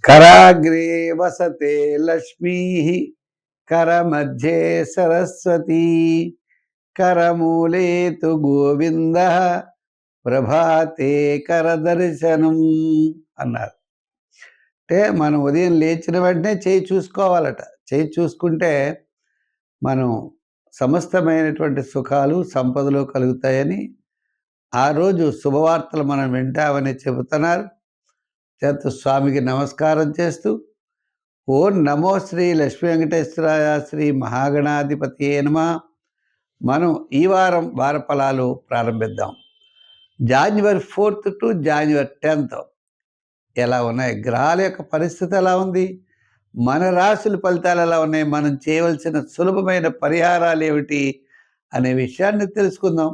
కరాగ్రే వసతే లక్ష్మీ కరమధ్యే సరస్వతీ కరమూలే తు గోవింద ప్రభాతే కరదర్శనం అన్నారు. అంటే మనం ఉదయం లేచిన వెంటనే చేయి చూసుకోవాలట. చేయి చూసుకుంటే మనం సమస్తమైనటువంటి సుఖాలు సంపదలు కలుగుతాయని ఆ రోజు శుభవార్తలు మనం వింటామని చెబుతున్నారు. చేత స్వామికి నమస్కారం చేస్తూ ఓం నమో శ్రీ లక్ష్మీ వెంకటేశ్వరాయ శ్రీ మహాగణాధిపతియే నమః. మనం ఈ వారం వారఫలాలు ప్రారంభిద్దాం. January 4th to January 10th ఎలా ఉన్నాయి, గ్రహాల యొక్క పరిస్థితి ఎలా ఉంది, మన రాశుల ఫలితాలు ఎలా ఉన్నాయి, మనం చేయవలసిన సులభమైన పరిహారాలు ఏమిటి అనే విషయాన్ని తెలుసుకుందాం.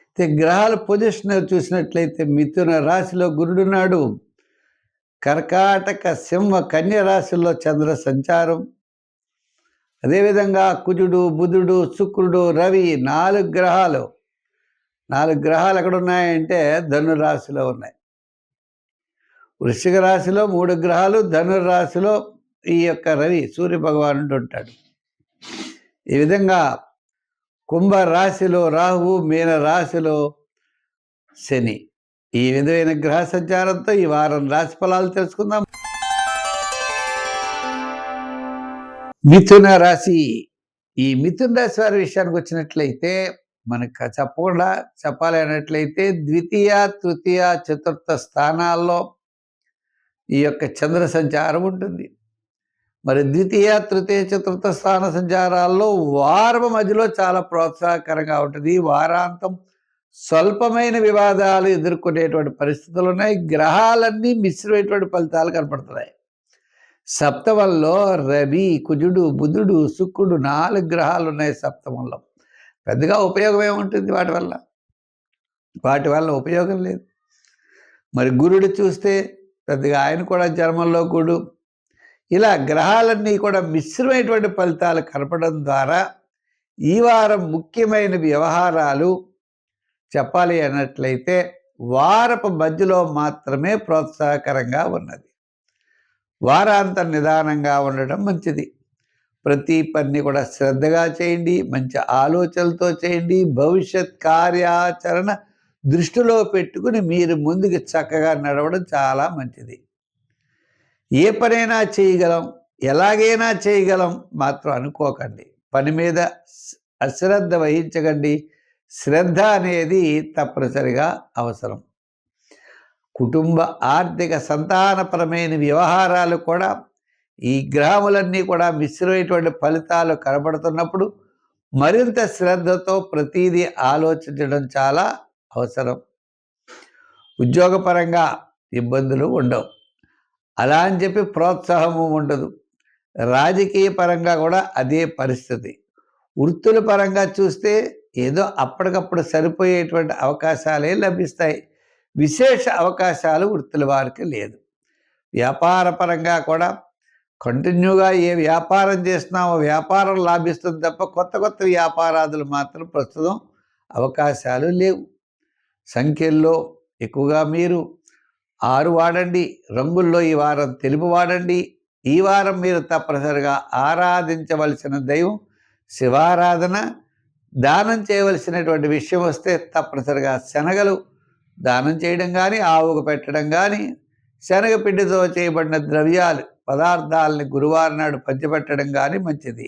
అయితే గ్రహాల పొజిషన్ చూసినట్లయితే మిథున రాశిలో గురుడున్నాడు. కర్కాటక సింహ కన్య రాశుల్లో చంద్ర సంచారం, అదేవిధంగా కుజుడు బుధుడు శుక్రుడు రవి 4 గ్రహాలు ఎక్కడ ఉన్నాయంటే ధనురాశిలో ఉన్నాయి. వృశ్చిక రాశిలో 3 గ్రహాలు, ధనుర్రాశిలో ఈ యొక్క రవి సూర్య భగవానుడు ఉంటాడు. ఈ విధంగా కుంభ రాశిలో రాహువు, మీన రాశిలో శని. ఈ విధమైన గ్రహ సంచారంతో ఈ వారం రాశి ఫలాలు తెలుసుకుందాం. మిథున రాశి. ఈ మిథున రాశి వారి విషయానికి వచ్చినట్లయితే మనకు చెప్పకుండా చెప్పాలి అన్నట్లయితే ద్వితీయ తృతీయ చతుర్థ స్థానాల్లో ఈ యొక్క చంద్ర సంచారం ఉంటుంది. మరి ద్వితీయ తృతీయ చతుర్థ స్థాన సంచారాల్లో వారం మధ్యలో చాలా ప్రోత్సాహకరంగా ఉంటుంది. వారాంతం స్వల్పమైన వివాదాలు ఎదుర్కొనేటువంటి పరిస్థితులు ఉన్నాయి. గ్రహాలన్నీ మిశ్రమైనటువంటి ఫలితాలు కనపడుతున్నాయి. సప్తమంలో రవి, కుజుడు, బుధుడు, శుక్రుడు 4 గ్రహాలు ఉన్నాయి సప్తమంలో. పెద్దగా ఉపయోగం ఏముంటుంది వాటి వల్ల ఉపయోగం లేదు. మరి గురుడు చూస్తే పెద్దగా ఆయన కూడా జన్మంలో గుడు. ఇలా గ్రహాలన్నీ కూడా మిశ్రమైనటువంటి ఫలితాలు కనపడడం ద్వారా ఈ వారం ముఖ్యమైన వ్యవహారాలు చెప్పాలి అన్నట్లయితే వారపు మధ్యలో మాత్రమే ప్రోత్సాహకరంగా ఉన్నది. వారాంతం నిదానంగా ఉండడం మంచిది. ప్రతి పని కూడా శ్రద్ధగా చేయండి, మంచి ఆలోచనలతో చేయండి. భవిష్యత్ కార్యాచరణ దృష్టిలో పెట్టుకుని మీరు ముందుకు చక్కగా నడవడం చాలా మంచిది. ఏ పనైనా చేయగలం, ఎలాగైనా చేయగలం మాత్రం అనుకోకండి. పని మీద అశ్రద్ధ వహించకండి. శ్రద్ధ అనేది తప్పనిసరిగా అవసరం. కుటుంబ ఆర్థిక సంతానపరమైన వ్యవహారాలు కూడా ఈ గ్రహములన్నీ కూడా మిశ్రమైనటువంటి ఫలితాలు కనబడుతున్నప్పుడు మరింత శ్రద్ధతో ప్రతిదీ ఆలోచించడం చాలా అవసరం. ఉద్యోగపరంగా ఇబ్బందులు ఉండవు, అలా అని చెప్పి ప్రోత్సాహము ఉండదు. రాజకీయ పరంగా కూడా అదే పరిస్థితి. వృత్తుల పరంగా చూస్తే ఏదో అప్పటికప్పుడు సరిపోయేటువంటి అవకాశాలే లభిస్తాయి. విశేష అవకాశాలు వృత్తుల వారికి లేదు. వ్యాపార పరంగా కూడా కంటిన్యూగా ఏ వ్యాపారం చేస్తున్నామో వ్యాపారం లాభిస్తుంది తప్ప కొత్త వ్యాపారాదులు మాత్రం ప్రస్తుతం అవకాశాలు లేవు. సంఖ్యల్లో ఎక్కువగా మీరు 6 వాడండి. రంగుల్లో ఈ వారం తెలుపు వాడండి. ఈ వారం మీరు తప్పనిసరిగా ఆరాధించవలసిన దైవం శివారాధన. దానం చేయవలసినటువంటి విషయం వస్తే తప్పనిసరిగా శనగలు దానం చేయడం కానీ, ఆవుకు పెట్టడం కానీ, శనగపిండితో చేయబడిన ద్రవ్యాలు పదార్థాలని గురువారం నాడు పంచిపెట్టడం కానీ మంచిది.